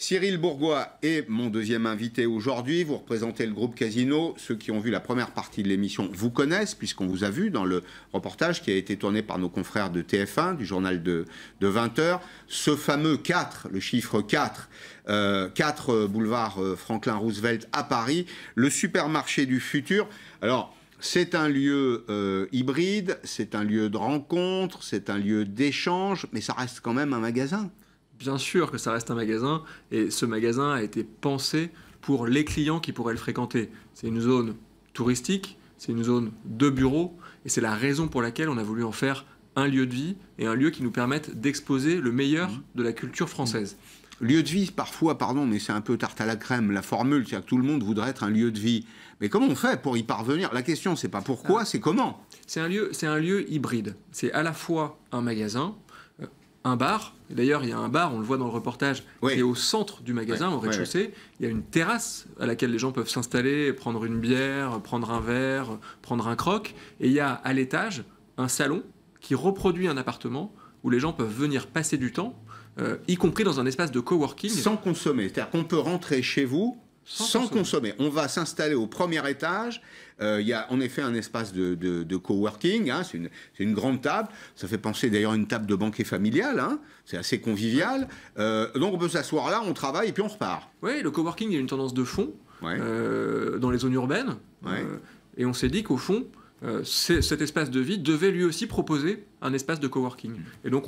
Cyril Bourgois est mon deuxième invité aujourd'hui. Vous représentez le groupe Casino. Ceux qui ont vu la première partie de l'émission vous connaissent, puisqu'on vous a vu dans le reportage qui a été tourné par nos confrères de TF1, du journal de 20h. Ce fameux 4, le chiffre 4, 4 boulevard Franklin Roosevelt à Paris, le supermarché du futur. Alors, c'est un lieu hybride, c'est un lieu de rencontre, c'est un lieu d'échange, mais ça reste quand même un magasin. Bien sûr que ça reste un magasin, et ce magasin a été pensé pour les clients qui pourraient le fréquenter. C'est une zone touristique, c'est une zone de bureaux, et c'est la raison pour laquelle on a voulu en faire un lieu de vie, et un lieu qui nous permette d'exposer le meilleur de la culture française. Lieu de vie, parfois, pardon, mais c'est un peu tarte à la crème, la formule, c'est-à-dire que tout le monde voudrait être un lieu de vie. Mais comment on fait pour y parvenir? La question, c'est pas pourquoi, c'est comment. C'est un lieu hybride. C'est à la fois un magasin, un bar. D'ailleurs, il y a un bar, on le voit dans le reportage, qui est au centre du magasin, au rez-de-chaussée. Il y a une terrasse à laquelle les gens peuvent s'installer, prendre une bière, prendre un verre, prendre un croc. Et il y a à l'étage un salon qui reproduit un appartement où les gens peuvent venir passer du temps, y compris dans un espace de coworking. Sans consommer, c'est-à-dire qu'on peut rentrer chez vous sans consommer. On va s'installer au premier étage. Il y a en effet un espace de coworking. Hein, c'est une grande table. Ça fait penser d'ailleurs à une table de banquet familial. Hein, c'est assez convivial. Donc on peut s'asseoir là, on travaille et puis on repart. Oui, le coworking, il y a une tendance de fond dans les zones urbaines. Et on s'est dit qu'au fond, cet espace de vie devait lui aussi proposer un espace de coworking. Et donc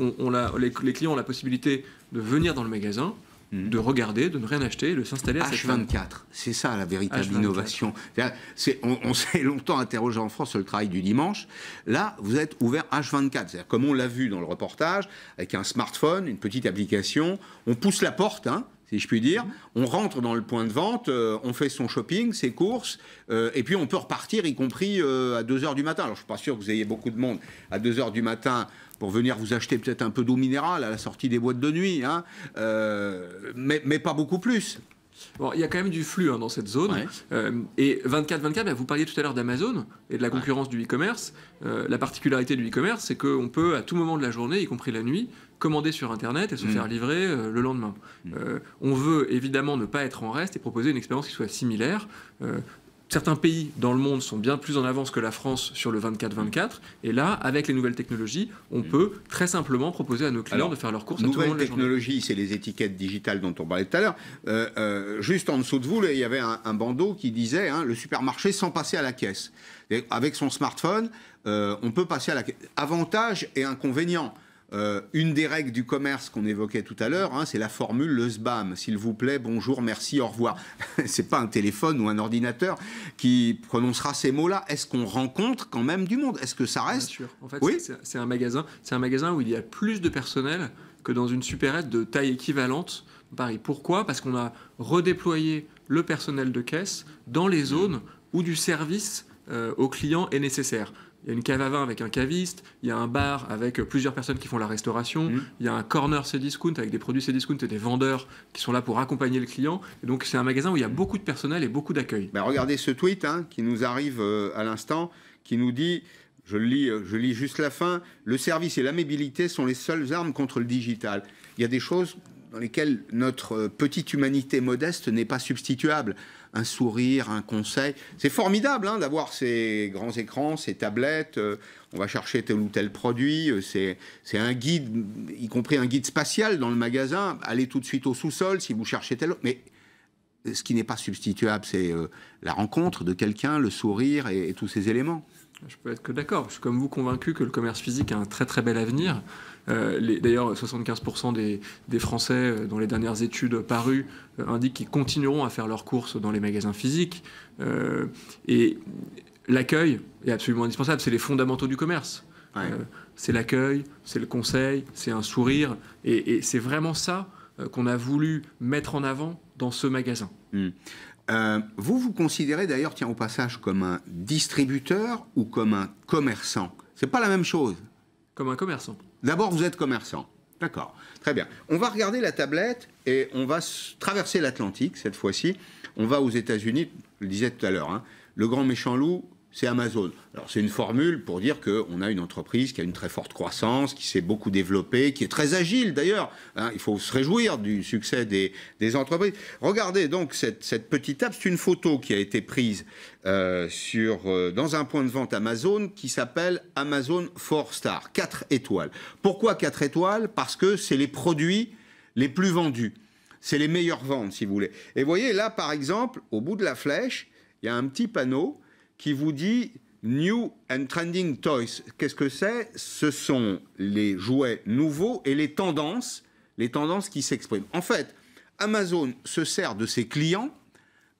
les clients ont la possibilité de venir dans le magasin, de regarder, de ne rien acheter, de s'installer à cette H24, c'est ça la véritable innovation. On s'est longtemps interrogé en France sur le travail du dimanche. Là, vous êtes ouvert H24. C'est-à-dire, comme on l'a vu dans le reportage, avec un smartphone, une petite application, on pousse la porte, hein, si je puis dire, on rentre dans le point de vente, on fait son shopping, ses courses, et puis on peut repartir, y compris à 2h du matin. Alors, je ne suis pas sûr que vous ayez beaucoup de monde à 2h du matin pour venir vous acheter peut-être un peu d'eau minérale à la sortie des boîtes de nuit, hein, mais pas beaucoup plus. Bon, il y a quand même du flux dans cette zone. Et 24/24, vous parliez tout à l'heure d'Amazon et de la concurrence du e-commerce. La particularité du e-commerce, c'est qu'on peut, à tout moment de la journée, y compris la nuit, commander sur Internet et se faire livrer le lendemain. On veut évidemment ne pas être en reste et proposer une expérience qui soit similaire. Certains pays dans le monde sont bien plus en avance que la France sur le 24/24. Et là, avec les nouvelles technologies, on peut très simplement proposer à nos clients de faire leurs courses à tout moment de la journée. Nouvelle technologie, c'est les étiquettes digitales dont on parlait tout à l'heure. Juste en dessous de vous, là, il y avait un bandeau qui disait le supermarché sans passer à la caisse. Et avec son smartphone, on peut passer à la caisse. Avantages et inconvénients. Une des règles du commerce qu'on évoquait tout à l'heure, c'est la formule le SBAM. S'il vous plaît, bonjour, merci, au revoir. C'est pas un téléphone ou un ordinateur qui prononcera ces mots-là. Est-ce qu'on rencontre quand même du monde? Est-ce que ça reste? Bien sûr. En fait, c'est un magasin. C'est un magasin où il y a plus de personnel que dans une supérette de taille équivalente Paris. Pourquoi? Parce qu'on a redéployé le personnel de caisse dans les zones où du service aux clients est nécessaire. Il y a une cave à vin avec un caviste, il y a un bar avec plusieurs personnes qui font la restauration, il y a un corner Cdiscount avec des produits Cdiscount et des vendeurs qui sont là pour accompagner le client. Et donc c'est un magasin où il y a beaucoup de personnel et beaucoup d'accueil. Regardez ce tweet qui nous arrive à l'instant, qui nous dit, je lis juste la fin, le service et l'amabilité sont les seules armes contre le digital. Il y a des choses dans lesquelles notre petite humanité modeste n'est pas substituable. Un sourire, un conseil. C'est formidable d'avoir ces grands écrans, ces tablettes. On va chercher tel ou tel produit. C'est un guide, y compris un guide spatial dans le magasin. Allez tout de suite au sous-sol si vous cherchez tel autre. Mais ce qui n'est pas substituable, c'est la rencontre de quelqu'un, le sourire et tous ces éléments. Je peux être que d'accord. Je suis comme vous convaincu que le commerce physique a un très très bel avenir. D'ailleurs, 75% des Français, dans les dernières études parues, indiquent qu'ils continueront à faire leurs courses dans les magasins physiques. Et l'accueil est absolument indispensable. C'est les fondamentaux du commerce. C'est l'accueil, c'est le conseil, c'est un sourire. Et c'est vraiment ça qu'on a voulu mettre en avant dans ce magasin. Vous considérez d'ailleurs, tiens, au passage, comme un distributeur ou comme un commerçant? C'est pas la même chose. Comme un commerçant. D'abord, vous êtes commerçant. D'accord, très bien. On va regarder la tablette et on va traverser l'Atlantique cette fois-ci. On va aux États-Unis, je le disais tout à l'heure, le grand méchant loup, c'est Amazon. Alors c'est une formule pour dire qu'on a une entreprise qui a une très forte croissance, qui s'est beaucoup développée, qui est très agile d'ailleurs. Hein, il faut se réjouir du succès des entreprises. Regardez donc cette petite app, c'est une photo qui a été prise dans un point de vente Amazon qui s'appelle Amazon 4 Star, 4 étoiles. Pourquoi 4 étoiles? Parce que c'est les produits les plus vendus. C'est les meilleures ventes, si vous voulez. Et vous voyez là, par exemple, au bout de la flèche, il y a un petit panneau qui vous dit New and Trending Toys. Qu'est-ce que c'est? Ce sont les jouets nouveaux et les tendances qui s'expriment. En fait, Amazon se sert de ses clients,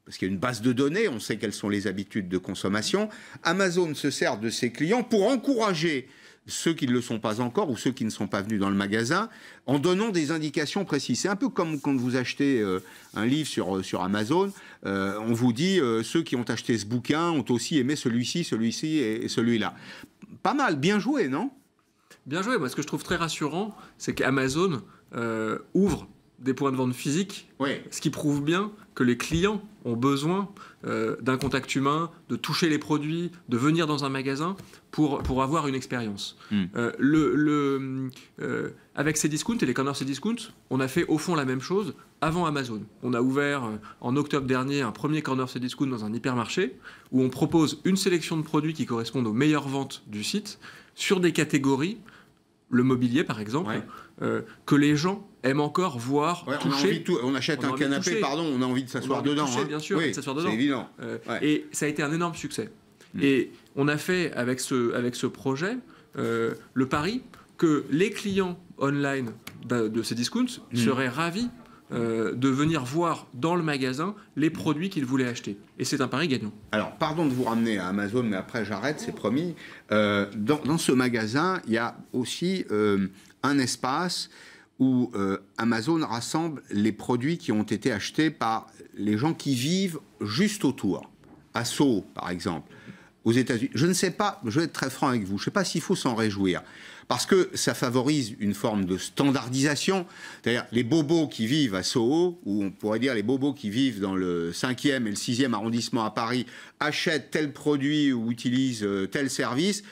parce qu'il y a une base de données, on sait quelles sont les habitudes de consommation. Amazon se sert de ses clients pour encourager ceux qui ne le sont pas encore ou ceux qui ne sont pas venus dans le magasin, en donnant des indications précises. C'est un peu comme quand vous achetez un livre sur Amazon, on vous dit ceux qui ont acheté ce bouquin ont aussi aimé celui-ci et celui-là. Pas mal, bien joué, non? Bien joué. Moi, ce que je trouve très rassurant, c'est qu'Amazon ouvre des points de vente physiques, oui. Ce qui prouve bien que les clients ont besoin d'un contact humain, de toucher les produits, de venir dans un magasin pour avoir une expérience. Avec Cdiscount et les corners Cdiscount, on a fait au fond la même chose avant Amazon. On a ouvert en octobre dernier un premier corner Cdiscount dans un hypermarché où on propose une sélection de produits qui correspondent aux meilleures ventes du site sur des catégories, le mobilier par exemple, que les gens aiment encore voir, toucher. On achète un canapé, on a envie de s'asseoir dedans. Toucher, bien sûr, de s'asseoir dedans. C'est évident. Et ça a été un énorme succès. Et on a fait avec ce projet le pari que les clients online de Cdiscount seraient ravis de venir voir dans le magasin les produits qu'ils voulaient acheter. Et c'est un pari gagnant. Alors, pardon de vous ramener à Amazon, mais après j'arrête, c'est promis. Dans ce magasin, il y a aussi un espace où Amazon rassemble les produits qui ont été achetés par les gens qui vivent juste autour. À Soho, par exemple, aux États-Unis. Je ne sais pas, je vais être très franc avec vous, je ne sais pas s'il faut s'en réjouir. Parce que ça favorise une forme de standardisation. C'est-à-dire les bobos qui vivent à Soho, ou on pourrait dire les bobos qui vivent dans le 5e et le 6e arrondissement à Paris, achètent tel produit ou utilisent tel service.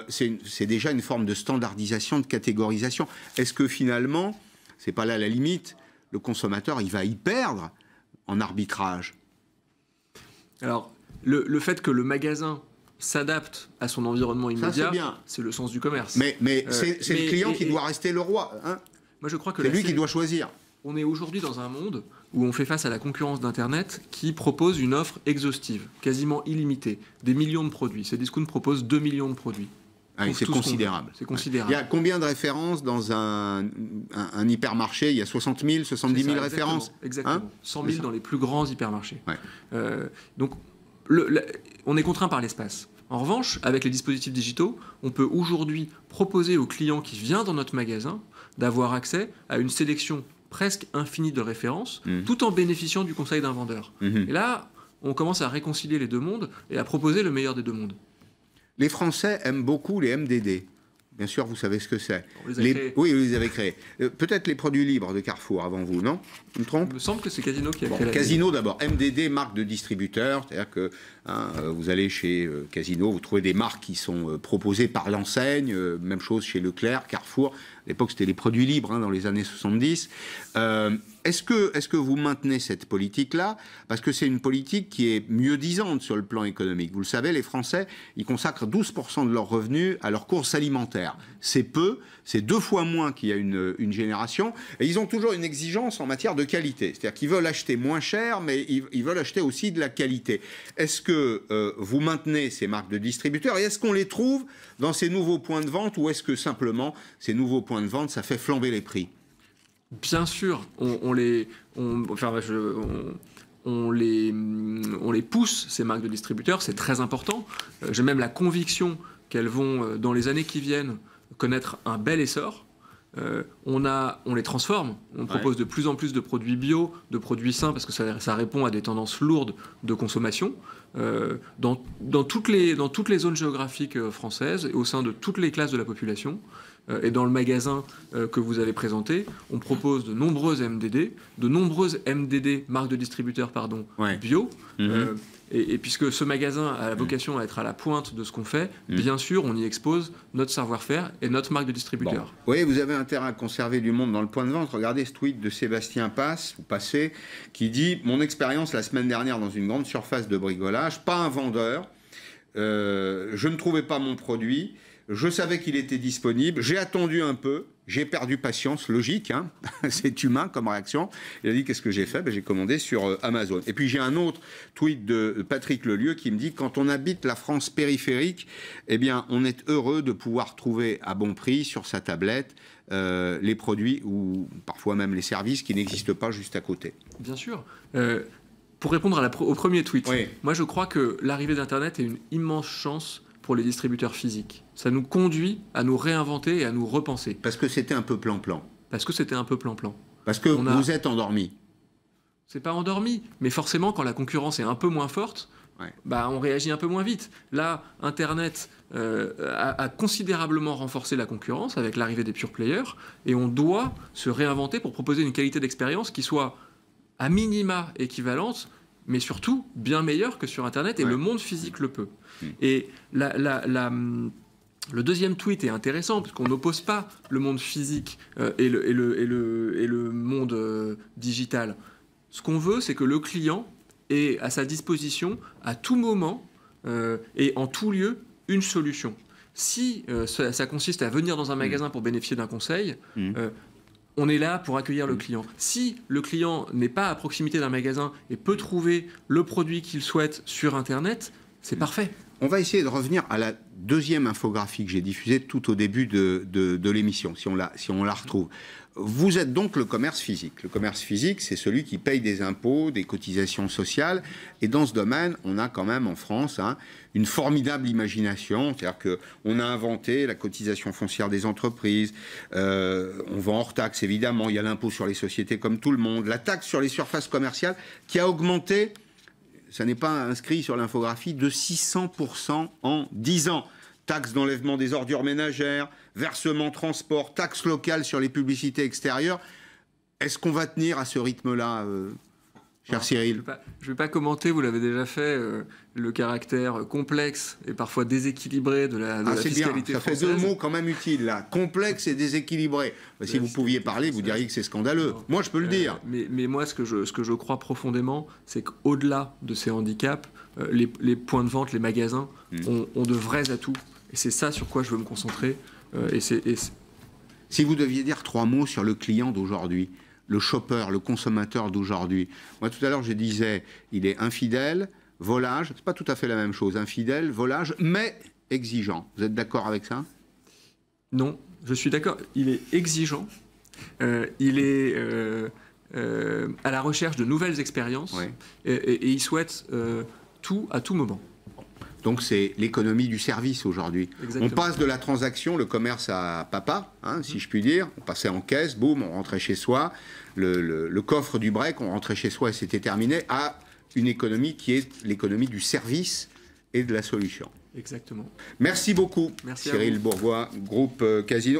C'est déjà une forme de standardisation, de catégorisation. Est-ce que finalement, c'est pas là la limite, le consommateur, il va y perdre en arbitrage? Alors, le fait que le magasin s'adapte à son environnement immédiat, c'est le sens du commerce. Mais c'est le client qui doit rester le roi. Hein. Moi, je crois que c'est lui qui doit choisir. On est aujourd'hui dans un monde où on fait face à la concurrence d'Internet qui propose une offre exhaustive, quasiment illimitée, des millions de produits. Cdiscount propose 2 millions de produits. C'est considérable. C'est considérable. Il y a combien de références dans un hypermarché? Il y a 60 000, 70 000 références. Exactement. Hein, 100 000 dans les plus grands hypermarchés. Ouais. Donc, on est contraint par l'espace. En revanche, avec les dispositifs digitaux, on peut aujourd'hui proposer au client qui vient dans notre magasin d'avoir accès à une sélection presque infinie de références, tout en bénéficiant du conseil d'un vendeur. Et là, on commence à réconcilier les deux mondes et à proposer le meilleur des deux mondes. Les Français aiment beaucoup les MDD. Bien sûr, vous savez ce que c'est. On les a créés. Oui, vous les avez créés. Peut-être les produits libres de Carrefour avant vous, non? Je me trompe? Il me semble que c'est Casino qui a créé la Casino d'abord. MDD, marque de distributeur. C'est-à-dire que vous allez chez Casino, vous trouvez des marques qui sont proposées par l'enseigne. Même chose chez Leclerc, Carrefour. À l'époque, c'était les produits libres, dans les années 70. Est-ce que vous maintenez cette politique-là? Parce que c'est une politique qui est mieux-disante sur le plan économique. Vous le savez, les Français, ils consacrent 12% de leurs revenus à leurs courses alimentaires. C'est peu, c'est 2 fois moins qu'il y a une génération. Et ils ont toujours une exigence en matière de qualité. C'est-à-dire qu'ils veulent acheter moins cher, mais ils veulent acheter aussi de la qualité. Est-ce que vous maintenez ces marques de distributeurs? Et est-ce qu'on les trouve dans ces nouveaux points de vente? Ou est-ce que simplement, ces nouveaux points de vente, ça fait flamber les prix? Bien sûr, on les pousse, ces marques de distributeurs, c'est très important. J'ai même la conviction qu'elles vont, dans les années qui viennent, connaître un bel essor. On les transforme, on propose de plus en plus de produits bio, de produits sains, parce que ça répond à des tendances lourdes de consommation, dans toutes les zones géographiques françaises et au sein de toutes les classes de la population. et dans le magasin que vous avez présenté, on propose de nombreuses MDD, marques de distributeurs, pardon, bio. Et puisque ce magasin a la vocation à être à la pointe de ce qu'on fait, bien sûr, on y expose notre savoir-faire et notre marque de distributeur. Bon. Oui, vous avez intérêt à conserver du monde dans le point de vente. Regardez ce tweet de Sébastien Passé, qui dit « Mon expérience la semaine dernière dans une grande surface de bricolage, pas un vendeur, je ne trouvais pas mon produit, je savais qu'il était disponible, j'ai attendu un peu, j'ai perdu patience, logique, hein, c'est humain comme réaction. Il a dit qu'est-ce que j'ai fait, j'ai commandé sur Amazon. Et puis j'ai un autre tweet de Patrick Lelieu qui me dit quand on habite la France périphérique, eh bien on est heureux de pouvoir trouver à bon prix sur sa tablette les produits ou parfois même les services qui n'existent pas juste à côté. Bien sûr. Pour répondre au premier tweet, moi je crois que l'arrivée d'Internet est une immense chance pour les distributeurs physiques. Ça nous conduit à nous réinventer et à nous repenser. Parce que c'était un peu plan-plan. Parce que c'était un peu plan-plan. Parce que vous êtes endormi. C'est pas endormi, mais forcément quand la concurrence est un peu moins forte, on réagit un peu moins vite. Là, Internet a considérablement renforcé la concurrence avec l'arrivée des pure players, et on doit se réinventer pour proposer une qualité d'expérience qui soit à minima équivalente, mais surtout bien meilleure que sur Internet, et le monde physique le peut. Et le deuxième tweet est intéressant, parce qu'on n'oppose pas le monde physique et le monde digital. Ce qu'on veut, c'est que le client ait à sa disposition, à tout moment et en tout lieu, une solution. Si ça consiste à venir dans un magasin pour bénéficier d'un conseil, on est là pour accueillir le client. Si le client n'est pas à proximité d'un magasin et peut trouver le produit qu'il souhaite sur Internet, c'est parfait. On va essayer de revenir à la deuxième infographie que j'ai diffusée tout au début de l'émission, si on la retrouve. Vous êtes donc le commerce physique. Le commerce physique, c'est celui qui paye des impôts, des cotisations sociales. Et dans ce domaine, on a quand même en France une formidable imagination. C'est-à-dire qu'on a inventé la cotisation foncière des entreprises. On vend hors taxe, évidemment. Il y a l'impôt sur les sociétés comme tout le monde. La taxe sur les surfaces commerciales qui a augmenté, ça n'est pas inscrit sur l'infographie, de 600% en 10 ans. Taxe d'enlèvement des ordures ménagères, versement transport, taxe locale sur les publicités extérieures. Est-ce qu'on va tenir à ce rythme-là, cher Cyril ? Je ne vais pas commenter, vous l'avez déjà fait, le caractère complexe et parfois déséquilibré de la fiscalité bien. Ça française. fait 2 mots quand même utiles, là. Complexe et déséquilibré. Si vous pouviez parler, vous diriez que c'est scandaleux. Moi, je peux le dire. Mais moi, ce que je crois profondément, c'est qu'au-delà de ces handicaps, les points de vente, les magasins ont de vrais atouts. Et c'est ça sur quoi je veux me concentrer. Si vous deviez dire 3 mots sur le client d'aujourd'hui, le shopper, le consommateur d'aujourd'hui. Moi, tout à l'heure, je disais, il est infidèle, volage. C'est pas tout à fait la même chose. Infidèle, volage, mais exigeant. Vous êtes d'accord avec ça ? Non, je suis d'accord. Il est exigeant. Il est à la recherche de nouvelles expériences. Et il souhaite tout à tout moment. Donc c'est l'économie du service aujourd'hui. Exactement. On passe de la transaction, le commerce à papa, si je puis dire. On passait en caisse, boum, on rentrait chez soi. Le coffre du break, on rentrait chez soi et c'était terminé, à une économie qui est l'économie du service et de la solution. Exactement. Merci beaucoup, Merci Cyril Bourgois, groupe Casino.